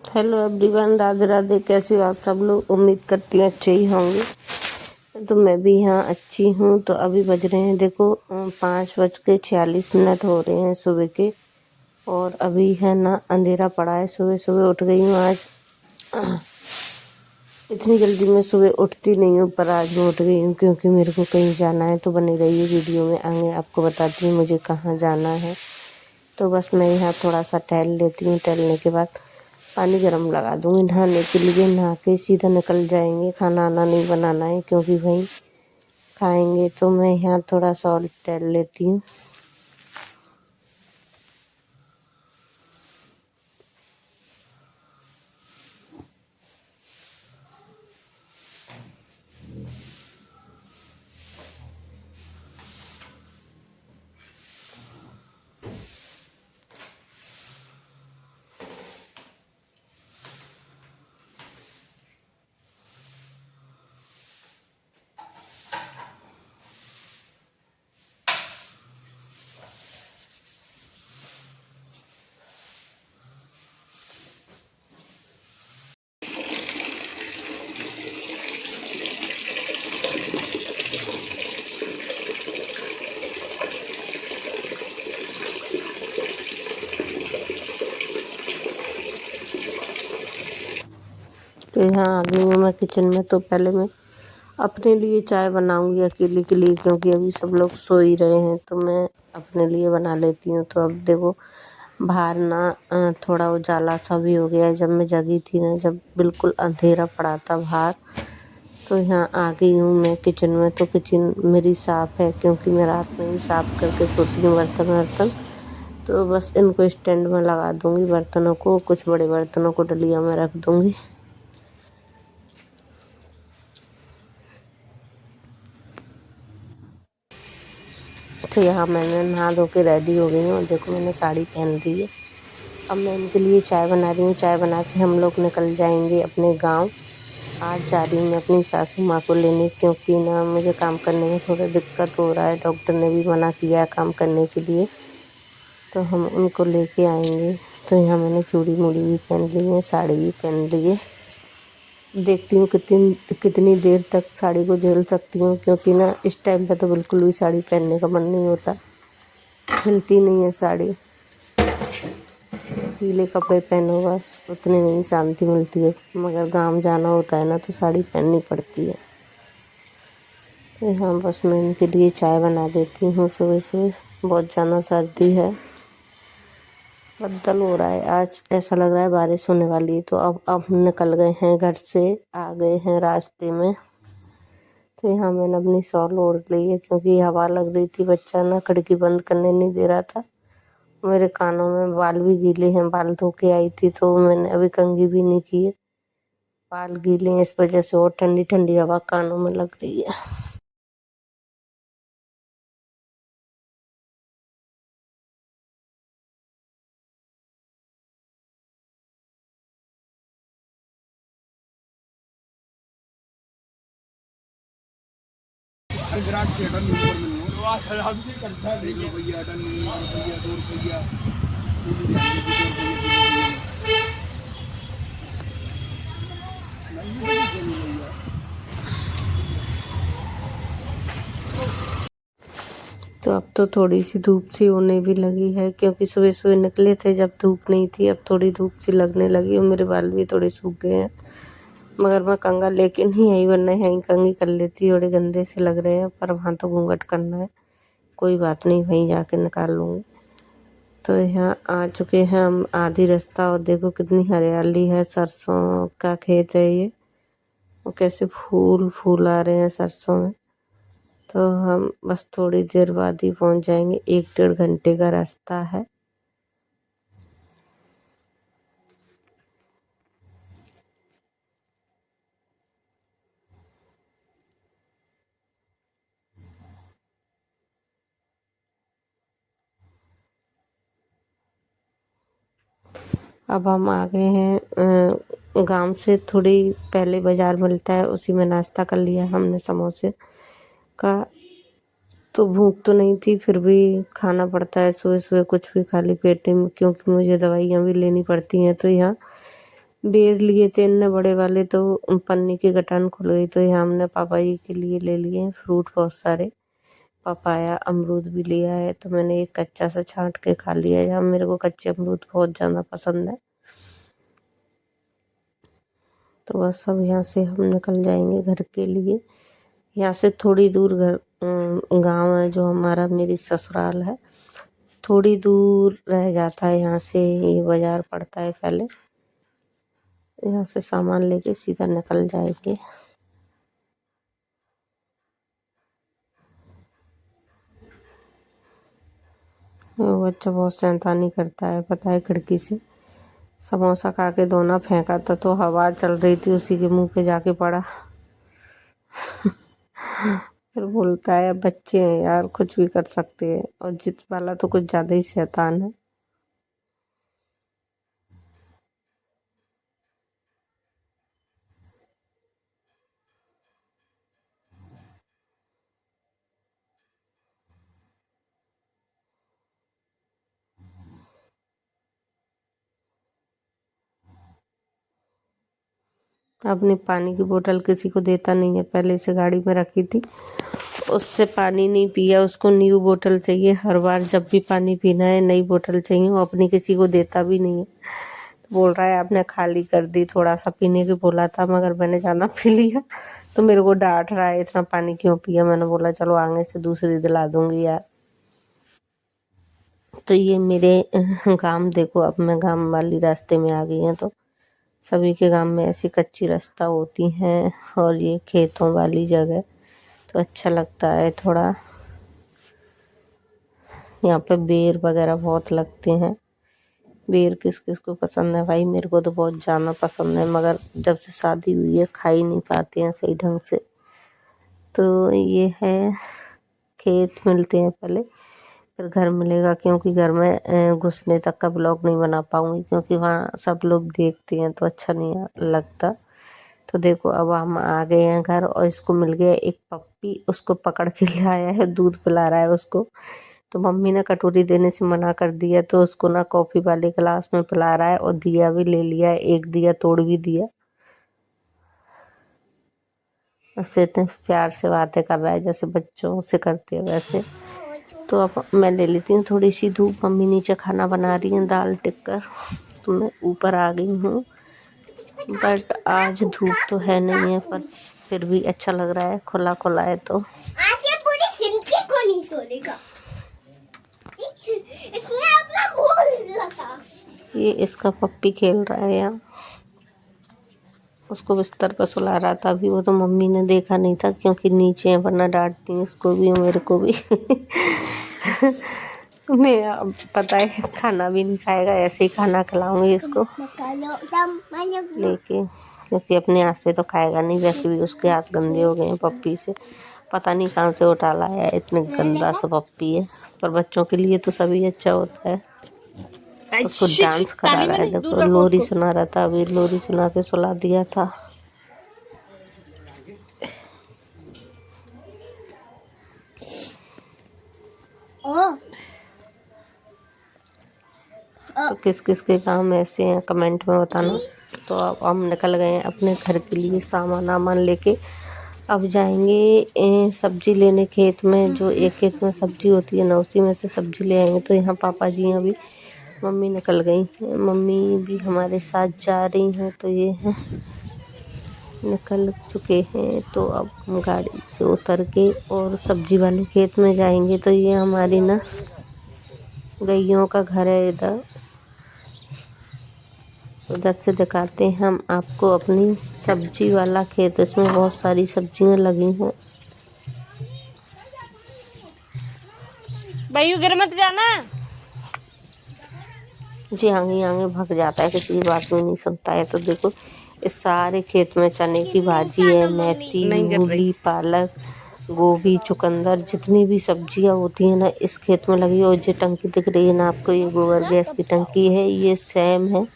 Hello everyone, Radhe Radhe. कैसे हो आप सब लोग? उम्मीद करती हूँ अच्छे ही होंगे। तो मैं भी यहाँ अच्छी हूँ। तो अभी बज रहे हैं, देखो 5:46 हो रहे हैं सुबह के। और अभी है ना अंधेरा पड़ा है। सुबह सुबह उठ गई हूँ आज। इतनी जल्दी मैं सुबह उठती नहीं हूँ, पर आज मैं उठ गई हूँ क्योंकि मेरे को कहीं जाना है। तो बनी रहिए वीडियो में, आगे आपको बताती हूँ मुझे कहाँ जाना है। तो बस मैं यहाँ थोड़ा सा टहल लेती हूँ। टहलने के बाद पानी गर्म लगा दूँगी नहाने के लिए। नहा के सीधा निकल जाएंगे। खाना आना नहीं बनाना है क्योंकि वहीं खाएंगे। तो मैं यहाँ थोड़ा सा और टहल लेती हूँ। तो यहाँ आ गई हूँ मैं किचन में। तो पहले मैं अपने लिए चाय बनाऊंगी अकेले के लिए, क्योंकि अभी सब लोग सो ही रहे हैं। तो मैं अपने लिए बना लेती हूँ। तो अब देखो बाहर ना थोड़ा उजाला सा भी हो गया है। जब मैं जगी थी ना, जब बिल्कुल अंधेरा पड़ा था बाहर। तो यहाँ आ गई हूँ मैं किचन में। तो किचन मेरी साफ़ है क्योंकि मैं रात में ही साफ़ करके सोती हूँ बर्तन वर्तन। तो बस इनको स्टैंड में लगा दूँगी बर्तनों को। कुछ बड़े बर्तनों को डलिया में रख दूँगी। तो यहाँ मैंने नहा धो के रेडी हो गई हूँ। देखो मैंने साड़ी पहन ली है। अब मैं इनके लिए चाय बना रही हूँ। चाय बना के हम लोग निकल जाएंगे अपने गांव। आज जा रही हूँ मैं अपनी सासू माँ को लेने, क्योंकि ना मुझे काम करने में थोड़ा दिक्कत हो रहा है। डॉक्टर ने भी मना किया है काम करने के लिए। तो हम उनको लेके आएंगे। तो यहाँ मैंने चूड़ी मूड़ी भी पहन ली है, साड़ी भी पहन ली है। देखती हूँ कितनी देर तक साड़ी को झेल सकती हूँ, क्योंकि ना इस टाइम पे तो बिल्कुल भी साड़ी पहनने का मन नहीं होता। हिलती नहीं है साड़ी। पीले कपड़े पहनो बस, उतने में ही शांति मिलती है। मगर गांव जाना होता है ना, तो साड़ी पहननी पड़ती है। तो यहाँ बस मैं इनके लिए चाय बना देती हूँ सुबह सुबह। बहुत ज़्यादा सर्दी है, बदल हो रहा है। आज ऐसा लग रहा है बारिश होने वाली है। तो अब हम निकल गए हैं घर से, आ गए हैं रास्ते में। तो यहाँ मैंने अपनी शॉल ओढ़ ली है क्योंकि हवा लग रही थी। बच्चा ना खिड़की बंद करने नहीं दे रहा था। मेरे कानों में बाल भी गीले हैं। बाल धो के आई थी तो मैंने अभी कंघी भी नहीं की है। बाल गीले हैं, इस वजह से और ठंडी ठंडी हवा कानों में लग रही है। तो अब तो थोड़ी सी धूप सी होने भी लगी है, क्योंकि सुबह सुबह निकले थे जब धूप नहीं थी। अब थोड़ी धूप सी लगने लगी और मेरे बाल भी थोड़े सूख गए हैं। मगर मैं कंघा लेके नहीं आई, वरना यहीं कंघी कर लेती। बड़े गंदे से लग रहे हैं, पर वहाँ तो घूंघट करना है। कोई बात नहीं, वहीं जाके निकाल लूँगी। तो यहाँ आ चुके हैं हम आधी रास्ता। और देखो कितनी हरियाली है। सरसों का खेत है ये। और कैसे फूल फूल आ रहे हैं सरसों में। तो हम बस थोड़ी देर बाद ही पहुँच जाएंगे। 1-1.5 घंटे का रास्ता है। अब हम आ गए हैं गांव से थोड़ी पहले बाज़ार मिलता है, उसी में नाश्ता कर लिया हमने समोसे का। तो भूख तो नहीं थी, फिर भी खाना पड़ता है सुबह सुबह कुछ भी खाली पेट में, क्योंकि मुझे दवाइयाँ भी लेनी पड़ती हैं। तो यहाँ बेर लिए थे इतने बड़े वाले, तो पन्नी की गठान खुल गई, तो यहाँ हमने पापा जी के लिए ले लिए फ्रूट बहुत सारे। पपाया अमरूद भी लिया है, तो मैंने एक कच्चा सा छांट के खा लिया। यहाँ मेरे को कच्चे अमरूद बहुत ज़्यादा पसंद है। तो बस अब यहाँ से हम निकल जाएंगे घर के लिए। यहाँ से थोड़ी दूर गांव है जो हमारा, मेरी ससुराल है, थोड़ी दूर रह जाता है यहाँ से। ये बाज़ार पड़ता है पहले, यहाँ से सामान लेके सीधा निकल जाएंगे। वो बच्चा बहुत शैतानी करता है, पता है। खिड़की से समोसा खा के दोना फेंका था, तो हवा चल रही थी, उसी के मुंह पे जाके पड़ा। फिर बोलता है बच्चे हैं यार, कुछ भी कर सकते हैं। और जित वाला तो कुछ ज़्यादा ही शैतान है। अपनी पानी की बोतल किसी को देता नहीं है, पहले से गाड़ी में रखी थी, उससे पानी नहीं पिया। उसको न्यू बोतल चाहिए हर बार, जब भी पानी पीना है नई बोतल चाहिए। वो अपनी किसी को देता भी नहीं है। बोल रहा है आपने खाली कर दी, थोड़ा सा पीने की बोला था मगर मैंने ज़्यादा पी लिया। तो मेरे को डांट रहा है इतना पानी क्यों पिया। मैंने बोला चलो आगे से दूसरी दिला दूंगी यार। तो ये मेरे गांव देखो, अब मैं गांव वाली रास्ते में आ गई हूँ। तो सभी के गांव में ऐसी कच्ची रास्ता होती हैं, और ये खेतों वाली जगह, तो अच्छा लगता है थोड़ा। यहाँ पे बेर वगैरह बहुत लगते हैं। बेर किस किस को पसंद है भाई, मेरे को तो बहुत ज़्यादा पसंद है, मगर जब से शादी हुई है खा ही नहीं पाते हैं सही ढंग से। तो ये है, खेत मिलते हैं पहले, फिर घर मिलेगा, क्योंकि घर में घुसने तक का ब्लॉग नहीं बना पाऊँगी, क्योंकि वहाँ सब लोग देखते हैं तो अच्छा नहीं लगता। तो देखो अब हम आ गए हैं घर, और इसको मिल गया एक पप्पी, उसको पकड़ के ले आया है, दूध पिला रहा है उसको। तो मम्मी ने कटोरी देने से मना कर दिया, तो उसको ना कॉफ़ी वाले गिलास में पिला रहा है, और दिया भी ले लिया है, एक दिया तोड़ भी दिया। उससे इतने प्यार से बातें कर रहा है जैसे बच्चों से करते हैं वैसे। तो अब मैं ले लेती हूँ थोड़ी सी धूप। मम्मी नीचे खाना बना रही हैं दाल टिक्कर, तो मैं ऊपर आ गई हूँ। बट आज धूप तो है नहीं है, पर फिर भी अच्छा लग रहा है, खुला खुला है। तो आज ये पूरी जिंदगी को नहीं तोड़ेगा, इसने अपना बोल लगा। ये इसका पप्पी खेल रहा है यहाँ, उसको बिस्तर पर सुला रहा था अभी। वो तो मम्मी ने देखा नहीं था, क्योंकि नीचे है, वरना डांटती हैं इसको भी और मेरे को भी। मैं अब पता है खाना भी नहीं खाएगा, ऐसे ही खाना खिलाऊंगी इसको लेके, क्योंकि अपने हाथ से तो खाएगा नहीं। वैसे भी उसके हाथ गंदे हो गए हैं पप्पी से, पता नहीं कहाँ से उठा लाया है, इतने गंदा सा पप्पी है। पर बच्चों के लिए तो सभी अच्छा होता है। उसको डांस करा रहा है, देखो लोरी सुना रहा था, अभी लोरी सुना के सुला दिया था। तो किस किस के काम ऐसे हैं कमेंट में बताना। तो अब हम निकल गए हैं अपने घर के लिए, सामान वामान लेके। अब जाएंगे सब्जी लेने खेत में, जो एक खेत में सब्जी होती है ना, उसी में से सब्जी ले आएंगे। तो यहाँ पापा जी अभी, मम्मी निकल गई, मम्मी भी हमारे साथ जा रही हैं। तो ये हैं, निकल चुके हैं। तो अब हम गाड़ी से उतर के और सब्जी वाले खेत में जाएंगे। तो ये हमारी ना गैयों का घर है इधर, उधर से दिखाते हैं हम आपको अपनी सब्जी वाला खेत। इसमें बहुत सारी सब्जियां लगी हैं। भाई गिर मत जाना जी, आगे आगे भाग जाता है, किसी की बात में नहीं सुनता है। तो देखो इस सारे खेत में चने की भाजी है, मेथी, मूली, पालक, गोभी, चुकंदर, जितनी भी सब्जियां होती हैं ना इस खेत में लगी है। और जो टंकी दिख रही है ना आपको, ये गोबर गैस की टंकी है, ये सेम है,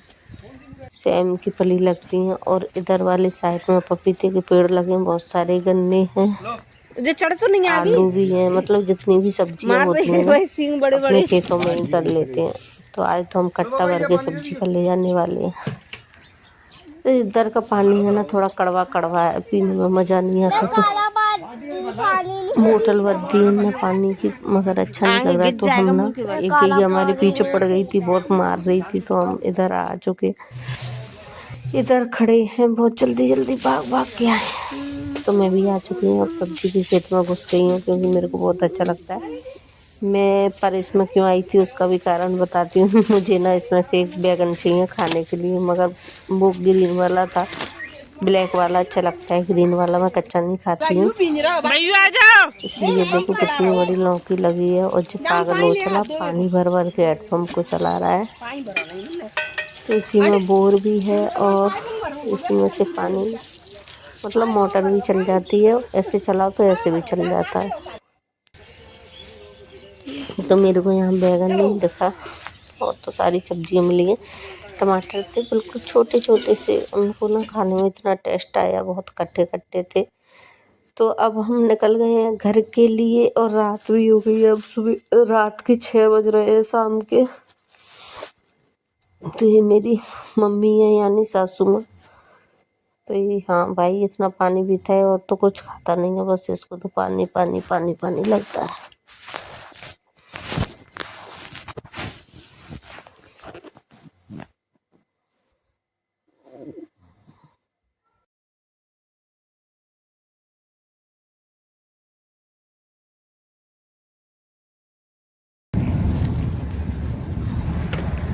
सेम की फली लगती हैं। और इधर वाले साइड में पपीते के पेड़ लगे हैं, बहुत सारे गन्ने हैं, जो चढ़ तो नहीं आ आलू भी हैं। मतलब जितनी भी सब्जियां होती हैं ना अपने खेतों में ही कर लेते हैं। तो आज तो हम कट्टा भर के सब्जी का ले जाने वाले हैं। इधर का पानी है ना थोड़ा कड़वा कड़वा है, पीने में मज़ा नहीं आता। तो बोतल भर दी ना पानी की, मगर अच्छा नहीं लग रहा। तो हम ना एक गई हमारे पीछे पड़ गई थी, बहुत मार रही थी, तो हम इधर आ चुके, इधर खड़े हैं, बहुत जल्दी जल्दी भाग भाग के आए। तो मैं भी आ चुकी हूँ, अब सब्जी के खेत में घुस गई हूँ, क्योंकि मेरे को बहुत अच्छा लगता है। मैं पर इसमें क्यों आई थी उसका भी कारण बताती हूँ। मुझे ना इसमें से एक बैगन चाहिए खाने के लिए, मगर वो ग्रीन वाला था, ब्लैक वाला अच्छा लगता है, ग्रीन वाला मैं कच्चा नहीं खाती हूँ। इसलिए देखो कितनी बड़ी लौकी लगी है, और जो पागल हो चला पानी भर भर के हैंडपम्प को चला रहा है। तो इसी में बोर भी है, और इसी में से पानी मतलब मोटर भी चल जाती है, ऐसे चलाओ तो ऐसे भी चल जाता है। तो मेरे को यहाँ बैगन नहीं दिखा, और तो सारी सब्जियाँ मिली हैं। टमाटर थे बिल्कुल छोटे छोटे से, उनको ना खाने में इतना टेस्ट आया, बहुत खट्टे खट्टे थे। तो अब हम निकल गए हैं घर के लिए, और रात भी हो गई है। अब सुबह रात के 6 बज रहे हैं शाम के। तो ये मेरी मम्मी है यानी सासू माँ। तो ये हाँ भाई इतना पानी पीता है और तो कुछ खाता नहीं है, बस इसको तो पानी पानी पानी पानी लगता है।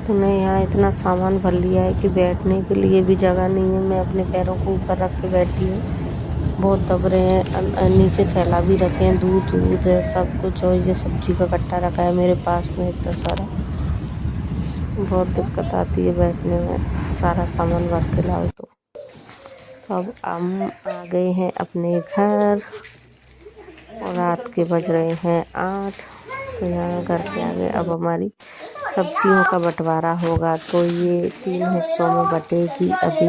तो मैं यहाँ इतना सामान भर लिया है कि बैठने के लिए भी जगह नहीं है। मैं अपने पैरों को ऊपर रख के बैठी हूँ, बहुत दब रहे हैं। नीचे थैला भी रखे हैं, दूध है सब कुछ, और ये सब्जी का कट्टा रखा है मेरे पास में इतना सारा। बहुत दिक्कत आती है बैठने में, सारा सामान भर के लाओ तो। अब हम आ गए हैं अपने घर, और रात के बज रहे हैं 8। तो यहाँ घर पे आ गए। अब हमारी सब्जियों का बंटवारा होगा, तो ये 3 हिस्सों में बटेगी। अभी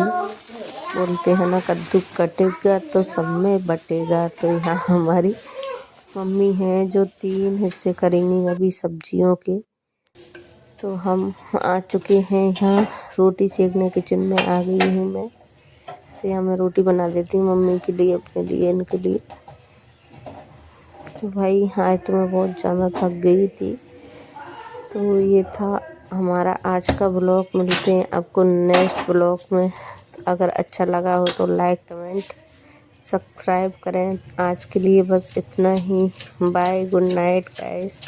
बोलते हैं ना कद्दू कटेगा तो सब में बटेगा। तो यहाँ हमारी मम्मी हैं जो 3 हिस्से करेंगी अभी सब्जियों के। तो हम आ चुके हैं यहाँ, रोटी सेकने किचन में आ गई हूँ मैं। तो यहाँ मैं रोटी बना देती हूँ मम्मी के लिए, अपने लिए, इनके लिए। तो भाई हाँ, तो मैं बहुत ज़्यादा थक गई थी। तो ये था हमारा आज का ब्लॉग। मिलते हैं आपको नेक्स्ट ब्लॉग में। अगर अच्छा लगा हो तो लाइक कमेंट सब्सक्राइब करें। आज के लिए बस इतना ही। Bye, good night guys.